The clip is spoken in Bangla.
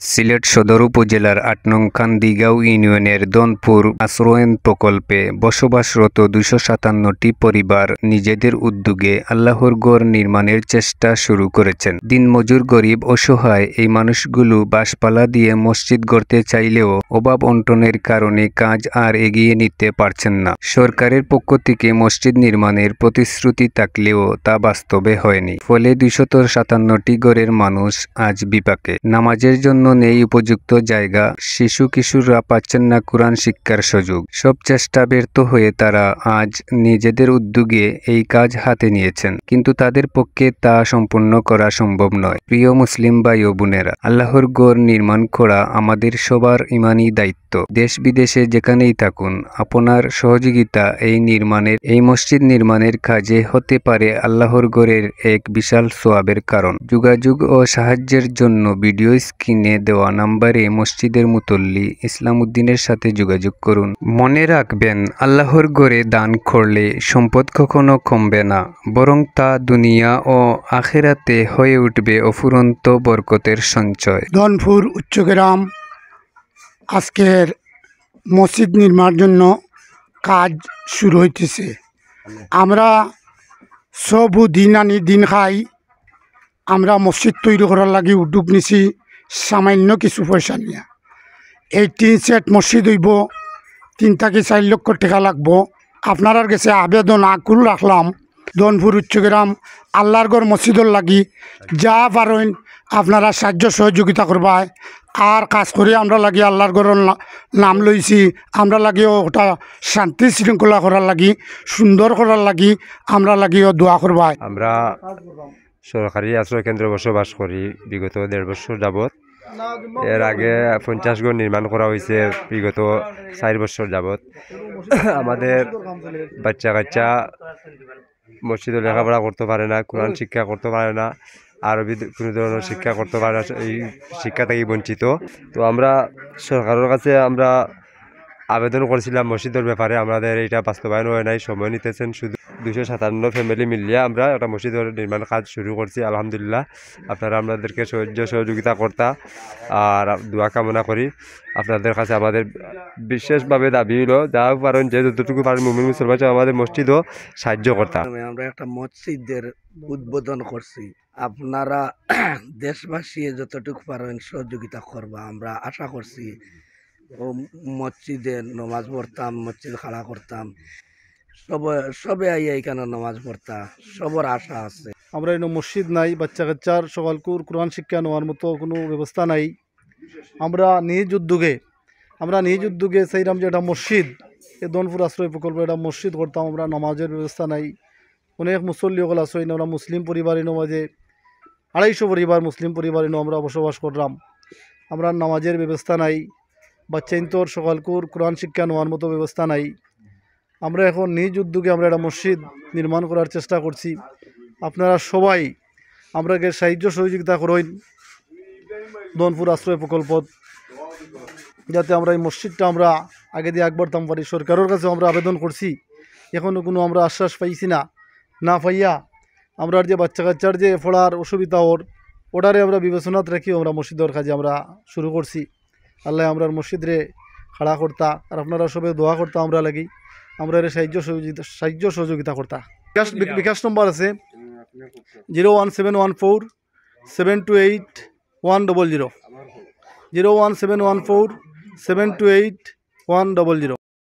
সিলেট সদর উপজেলার ৮ নং কান্দিগাঁও ইউনিয়নের দনপুর আশ্রয়ণ প্রকল্পে বসবাসরত ২৫৭টি পরিবার নিজেদের উদ্যোগে আল্লাহর ঘর নির্মাণের চেষ্টা শুরু করেছেন। দিনমজুর, গরিব, অসহায় এই মানুষগুলো বাঁশপালা দিয়ে মসজিদ গড়তে চাইলেও অভাব অনটনের কারণে কাজ আর এগিয়ে নিতে পারছেন না। সরকারের পক্ষ থেকে মসজিদ নির্মাণের প্রতিশ্রুতি থাকলেও তা বাস্তবে হয়নি। ফলে ২৫৭টি ঘরের মানুষ আজ বিপাকে। নামাজের জন্য নেই উপযুক্ত জায়গা, শিশু কিশোররা পাচ্ছেন না কোরআন শিক্ষার সুযোগ। সব চেষ্টা ব্যর্থ হয়ে তারা আজ নিজেদের উদ্যোগে এই কাজ হাতে নিয়েছেন, কিন্তু তাদের পক্ষে তা সম্পূর্ণ করা সম্ভব নয়। প্রিয় মুসলিম ভাই ও বোনেরা, আল্লাহর ঘর নির্মাণ করা আমাদের সবার ঈমানী দায়িত্ব। দেশ বিদেশে যেখানেই থাকুন, আপনার সহযোগিতা এই মসজিদ নির্মাণের কাজে হতে পারে আল্লাহর ঘরের এক বিশাল সওয়াবের কারণ। যোগাযোগ ও সাহায্যের জন্য ভিডিও স্ক্রিনে দেওয়া নাম্বারে মসজিদের মুতল্লি ইসলাম উদ্দিনের সাথে যোগাযোগ করুন। মনে রাখবেন, আল্লাহর ঘরে দান করলে সম্পদ কখনো কমবে না, বরং তা দুনিয়া ও আখিরাতে হয়ে উঠবে অফুরন্ত বরকতের সঞ্চয়। দনপুর উচ্চগ্রাম আজকের মসজিদ নির্মাণের জন্য কাজ শুরু হইতেছে। আমরা সব দিন আনি দিন খাই। আমরা মসজিদ তৈরি করার লাগি উদ্যোগ নিছি সামান্য কিছু পয়সা নিয়ে। এই 3 সেট মসজিদ হইব, 3 থেকে 4 লক্ষ টাকা লাগবো। আপনার কাছে আবেদন আকুল রাখলাম, দনপুর উচ্চগ্রাম আল্লাহর ঘর মসজিদর লাগি যা পারেন আপনারা সাহায্য সহযোগিতা করবায়। আর কাজ করে আমরা লাগি আল্লাহর ঘরের নাম লইছি, আমরা লাগিও ওটা শান্তি শৃঙ্খলা করার লাগি, সুন্দর করার লাগি আমরা লাগিও দোয়া করবায়। আমরা সরকারি আশ্রয় কেন্দ্রে বসবাস করি বিগত 1.5 বছর যাবৎ। এর আগে 50 ঘর নির্মাণ করা হয়েছে বিগত 4 বছর যাবৎ। আমাদের বাচ্চা কাচ্চা মসজিদে লেখাপড়া করতে পারে না, কোরআন শিক্ষা করতে পারে না, আরবি কোনো ধরনের শিক্ষা করতে পারে না, এই শিক্ষা থেকে বঞ্চিত। তো আমরা সরকারের কাছে আমরা আবেদন করেছিলাম মসজিদের ব্যাপারে। আমাদের এটা বাস্তবায়ন হয় নাই, সময় নিতেছেন। শুধু 257 ফ্যামিলি মিলিয়ে আমরা একটা মসজিদের নির্মাণ কাজ শুরু করছি। আলহামদুলিল্লাহ, আপনারা আমাদেরকে সাহায্য সহযোগিতা করতা আর দোয়া কামনা করি। আপনাদের কাছে আমাদের বিশেষভাবে দাবি হলো, যা পারেন যে যতটুকু পারেন মুমিন মুসলমান আমাদের মসজিদও সাহায্য করতা। আমরা একটা মসজিদের উদ্বোধন করছি, আপনারা দেশবাসী যতটুকু পারেন সহযোগিতা করবা আমরা আশা করছি। ও মসজিদে নমাজ পড়তাম, মসজিদ খাড়া করতাম, সবে আইয়া এখানে নমাজ পড়তা, সবার আশা আছে। আমরা এনে মসজিদ নাই, বাচ্চা কাচ্চার সকালকুর কোরআন শিক্ষা নেওয়ার মতো কোনো ব্যবস্থা নাই। আমরা নিজ উদ্যোগে চাইলাম যে এটা মসজিদ, এই দনপুর আশ্রয় প্রকল্প এটা মসজিদ করতাম। আমরা নামাজের ব্যবস্থা নাই। অনেক মুসল্লি সকল আশ্রয় আমরা মুসলিম পরিবারের মাঝে 250 পরিবার মুসলিম পরিবারের আমরা বসবাস করলাম। আমরা নামাজের ব্যবস্থা নাই, বাচ্চাইন্তর সকালকুর কোরআন শিক্ষা নেওয়ার মতো ব্যবস্থা নাই। আমরা এখন নিজ উদ্যোগে আমরা একটা মসজিদ নির্মাণ করার চেষ্টা করছি। আপনারা সবাই আমরাকে সাহায্য সহযোগিতা করেন দনপুর আশ্রয় প্রকল্প, যাতে আমরা এই মসজিদটা আমরা আগে দিয়ে বাড়তাম পারি। সরকারের কাছে আমরা আবেদন করছি, এখনও কোনো আমরা আশ্বাস পাইছি না পাইয়া আমরা যে বাচ্চা কাচ্চার যে পড়ার অসুবিধা ওটারে আমরা বিবেচনাত রাখি আমরা মসজিদের কাজে আমরা শুরু করছি। আল্লাহ আমরা মসজিদরে খাড়া করতা আর আপনারা সবাই দোয়া করতা আমরা লাগি, আমরা সাহায্য সহযোগিতা করতা। বিকাশ নম্বর আছে 01714 728 100, 01714 728 100।